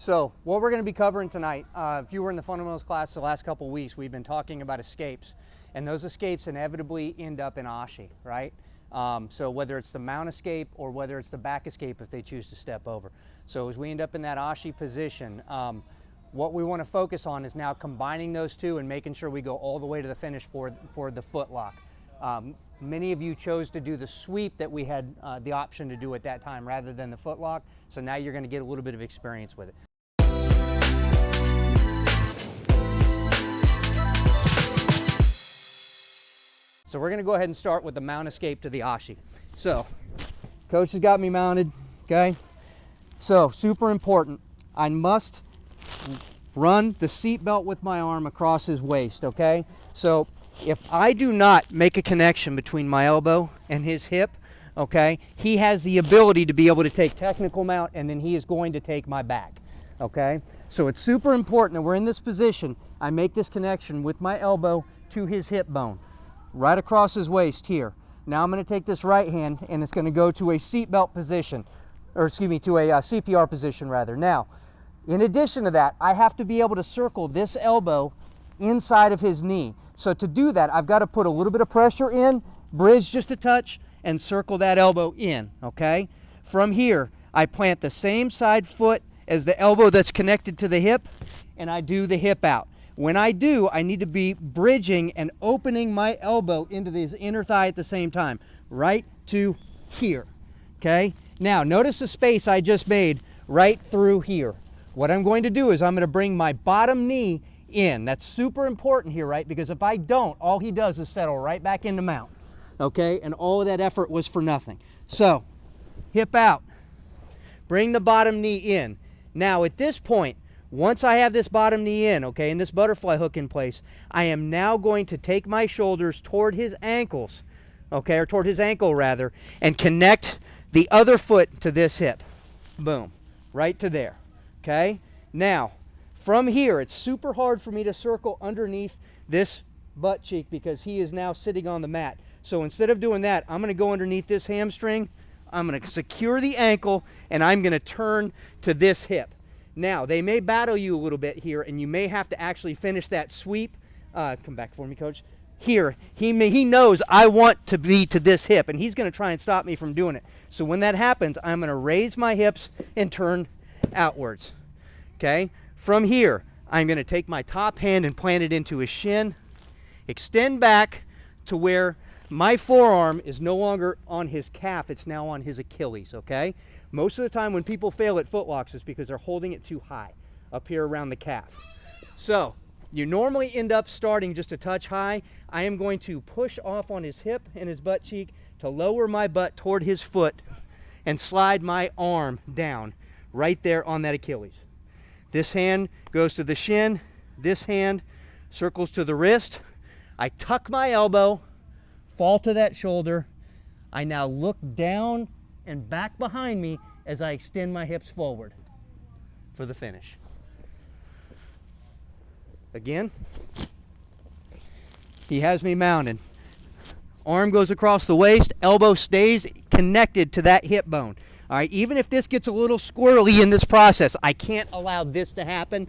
So what we're going to be covering tonight, if you were in the fundamentals class the last couple of weeks, we've been talking about escapes, and those escapes inevitably end up in Ashi, right? So whether it's the mount escape or whether it's the back escape if they choose to step over. So as we end up in that Ashi position, what we want to focus on is now combining those two and making sure we go all the way to the finish for the foot lock. Many of you chose to do the sweep that we had the option to do at that time rather than the foot lock, so now you're going to get a little bit of experience with it. So we're going to go ahead and start with the mount escape to the Ashi. So coach has got me mounted, okay? So super important, I must run the seat belt with my arm across his waist, okay? So if I do not make a connection between my elbow and his hip, okay, he has the ability to be able to take technical mount, and then he is going to take my back, okay? So it's super important that we're in this position. I make this connection with my elbow to his hip bone, right across his waist here. Now I'm going to take this right hand and it's going to go to a seatbelt position, or excuse me, to a CPR position rather. Now, in addition to that, I have to be able to circle this elbow inside of his knee. So to do that, I've got to put a little bit of pressure in, bridge just a touch, and circle that elbow in, okay? From here, I plant the same side foot as the elbow that's connected to the hip, and I do the hip out. When I do, I need to be bridging and opening my elbow into this inner thigh at the same time, right to here, okay? Now, notice the space I just made right through here. What I'm going to do is I'm going to bring my bottom knee in. That's super important here, right? Because if I don't, all he does is settle right back into mount, okay? And all of that effort was for nothing. So, hip out, bring the bottom knee in. Now, at this point, once I have this bottom knee in, okay, and this butterfly hook in place, I am now going to take my shoulders toward his ankles, okay, or toward his ankle rather, and connect the other foot to this hip. Boom, right to there, okay? Now, from here, it's super hard for me to circle underneath this butt cheek because he is now sitting on the mat. So instead of doing that, I'm going to go underneath this hamstring, I'm going to secure the ankle, and I'm going to turn to this hip. Now, they may battle you a little bit here, and you may have to actually finish that sweep. Come back for me, coach. Here, he knows I want to be to this hip, and he's going to try and stop me from doing it. So when that happens, I'm going to raise my hips and turn outwards, okay? From here, I'm going to take my top hand and plant it into his shin, extend back to where my forearm is no longer on his calf, it's now on his Achilles, okay? Most of the time when people fail at footlocks, it's because they're holding it too high up here around the calf. So you normally end up starting just a touch high. I am going to push off on his hip and his butt cheek to lower my butt toward his foot and slide my arm down right there on that Achilles. This hand goes to the shin, this hand circles to the wrist. I tuck my elbow, fall to that shoulder. I now look down and back behind me as I extend my hips forward for the finish. Again, he has me mounted. Arm goes across the waist, elbow stays connected to that hip bone. All right, even if this gets a little squirrely in this process, I can't allow this to happen,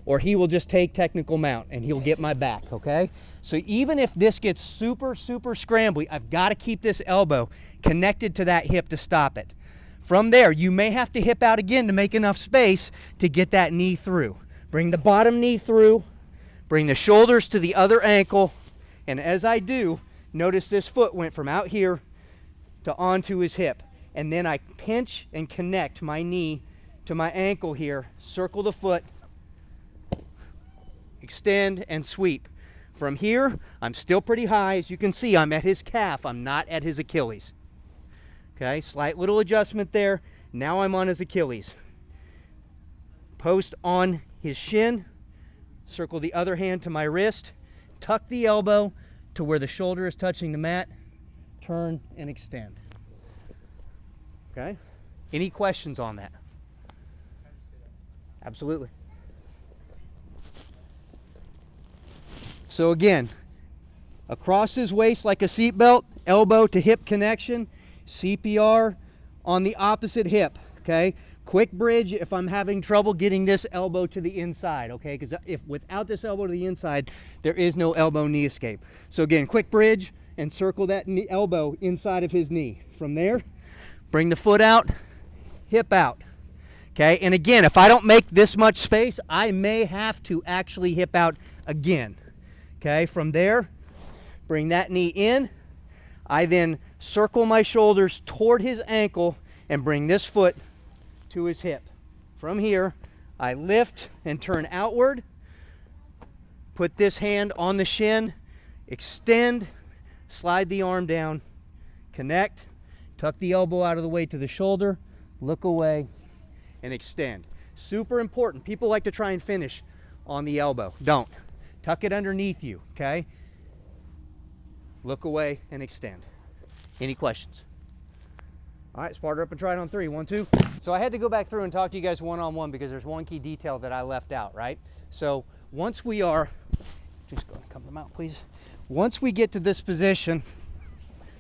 or he will just take technical mount and he'll get my back, okay? So even if this gets super, super scrambly, I've got to keep this elbow connected to that hip to stop it. From there, you may have to hip out again to make enough space to get that knee through. Bring the bottom knee through, bring the shoulders to the other ankle, and as I do, notice this foot went from out here to onto his hip. And then I pinch and connect my knee to my ankle here, circle the foot, extend and sweep. From here, I'm still pretty high. As you can see, I'm at his calf. I'm not at his Achilles. Okay, slight little adjustment there. Now I'm on his Achilles. Post on his shin, circle the other hand to my wrist, tuck the elbow to where the shoulder is touching the mat, turn and extend. Okay? Any questions on that? Absolutely. So again, across his waist like a seatbelt, elbow to hip connection, CPR on the opposite hip. okay? Quick bridge if I'm having trouble getting this elbow to the inside, okay? Because if without this elbow to the inside, there is no elbow knee escape. So again, quick bridge and circle that knee, elbow inside of his knee. From there, bring the foot out, hip out, okay? And again, if I don't make this much space, I may have to actually hip out again, okay? From there, bring that knee in. I then circle my shoulders toward his ankle and bring this foot to his hip. From here, I lift and turn outward, put this hand on the shin, extend, slide the arm down, connect, tuck the elbow out of the way to the shoulder, look away, and extend. Super important. People like to try and finish on the elbow. Don't. Tuck it underneath you, okay? Look away and extend. Any questions? All right, partner up and try it on 3. 1, 2. So I had to go back through and talk to you guys one-on-one because there's one key detail that I left out, right? So once we are, just go ahead and come to the mount, please. Once we get to this position,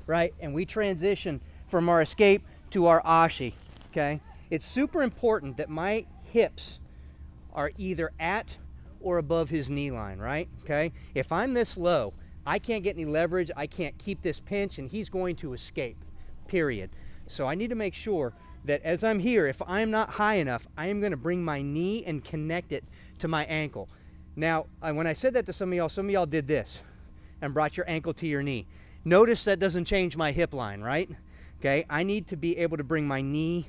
right, and we transition from our escape to our Ashi, okay, it's super important that my hips are either at or above his knee line, right, okay? If I'm this low, I can't get any leverage, I can't keep this pinch, and he's going to escape, period. So I need to make sure that as I'm here, if I'm not high enough, I am going to bring my knee and connect it to my ankle. Now, when I said that to some of y'all did this and brought your ankle to your knee. Notice that doesn't change my hip line, right? Okay, I need to be able to bring my knee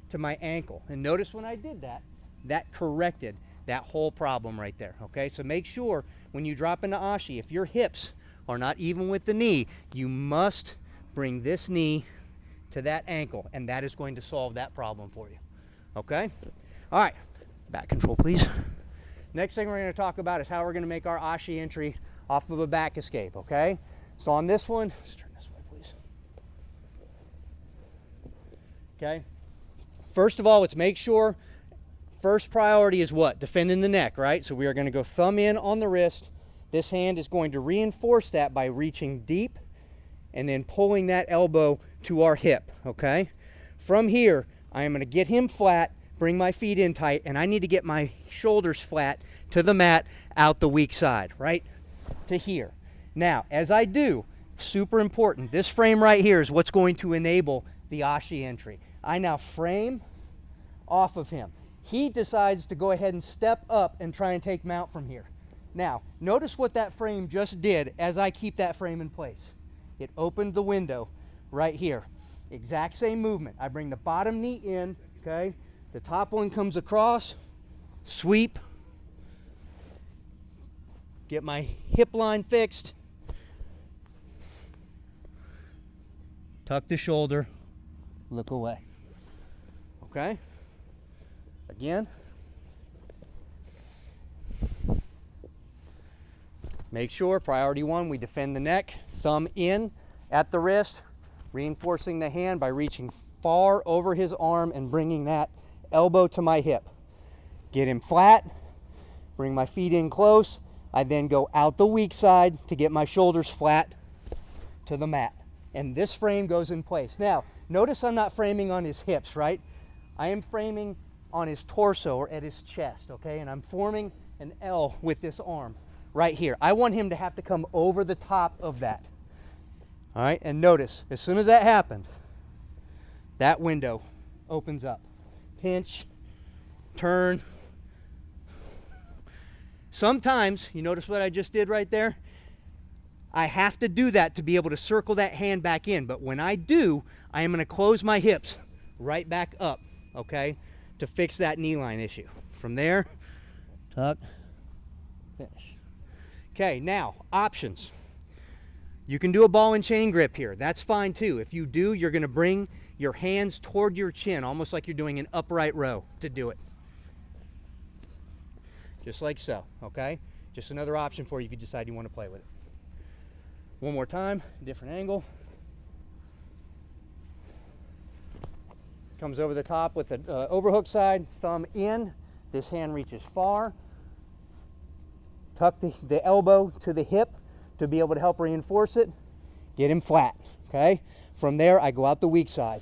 to my ankle. And notice when I did that, that corrected that whole problem right there, okay? So make sure when you drop into Ashi, if your hips are not even with the knee, you must bring this knee to that ankle, and that is going to solve that problem for you, okay? All right, back control, please. Next thing we're going to talk about is how we're going to make our Ashi entry off of a back escape, okay? So on this one, let's turn this way, please. Okay? First of all, let's make sure first priority is what? Defending the neck, right? So we are going to go thumb in on the wrist. This hand is going to reinforce that by reaching deep and then pulling that elbow to our hip, okay? From here, I am going to get him flat, bring my feet in tight, and I need to get my shoulders flat to the mat, out the weak side, right to here. Now, as I do, super important, this frame right here is what's going to enable the Ashi entry. I now frame off of him. He decides to go ahead and step up and try and take mount from here. Now, notice what that frame just did as I keep that frame in place. It opened the window right here. Exact same movement. I bring the bottom knee in, okay? The top one comes across, sweep, get my hip line fixed, tuck the shoulder, look away, okay? Again. Make sure, priority 1, we defend the neck, thumb in at the wrist, reinforcing the hand by reaching far over his arm and bringing that elbow to my hip. Get him flat, bring my feet in close. I then go out the weak side to get my shoulders flat to the mat. And this frame goes in place. Now, notice I'm not framing on his hips, right? I am framing on his torso or at his chest, okay? And I'm forming an L with this arm right here. I want him to have to come over the top of that. All right, and notice, as soon as that happened, that window opens up. Pinch, turn. Sometimes, you notice what I just did right there? I have to do that to be able to circle that hand back in, but when I do, I am going to close my hips right back up, okay, to fix that knee line issue. From there, tuck, finish. Okay, now, options. You can do a ball and chain grip here. That's fine too. If you do, you're going to bring your hands toward your chin, almost like you're doing an upright row to do it. Just like so, okay? Just another option for you if you decide you want to play with it. One more time, different angle. Comes over the top with the overhook side, thumb in. This hand reaches far. Tuck the elbow to the hip to be able to help reinforce it. Get him flat, okay? From there, I go out the weak side.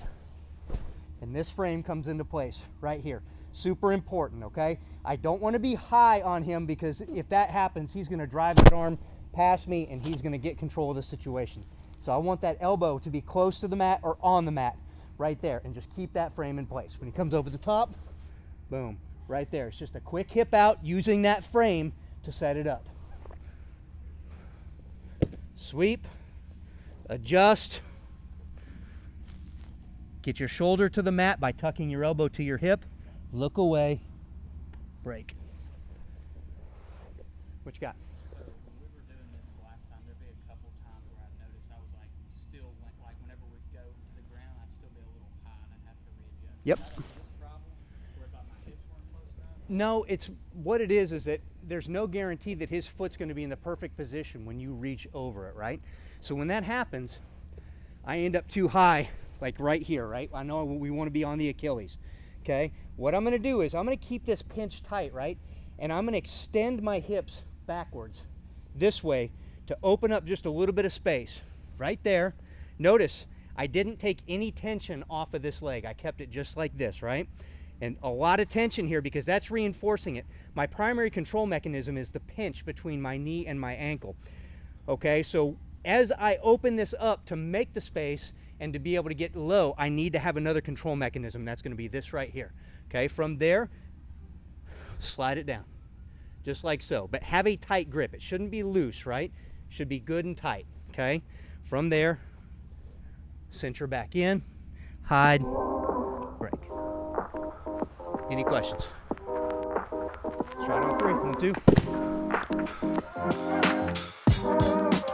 And and this frame comes into place right here. Super important, okay? I don't want to be high on him, because if that happens, he's going to drive that arm past me and he's going to get control of the situation. So I want that elbow to be close to the mat or on the mat right there, and just keep that frame in place. When he comes over the top, boom, right there. It's just a quick hip out using that frame to set it up. Sweep, adjust, get your shoulder to the mat by tucking your elbow to your hip, look away, break. What you got? So when we were doing this last time, there'd be a couple times where I noticed I was like still, like whenever we'd go to the ground, I'd still be a little high and I'd have to readjust. Yep. Is that a hip problem? Where it's like my hips weren't close enough? No, it's what it is that there's no guarantee that his foot's going to be in the perfect position when you reach over it, right? So when that happens, I end up too high, like right here, right? I know we want to be on the Achilles, okay? What I'm going to do is I'm going to keep this pinch tight, right? And I'm going to extend my hips backwards this way to open up just a little bit of space right there. Notice I didn't take any tension off of this leg. I kept it just like this, right? And a lot of tension here because that's reinforcing it. My primary control mechanism is the pinch between my knee and my ankle. Okay, so as I open this up to make the space and to be able to get low, I need to have another control mechanism. That's going to be this right here. Okay, from there, slide it down, just like so. But have a tight grip. It shouldn't be loose, right? It should be good and tight, okay? From there, center back in, hide, break. Any questions? Let's try it on 3. 1, 2.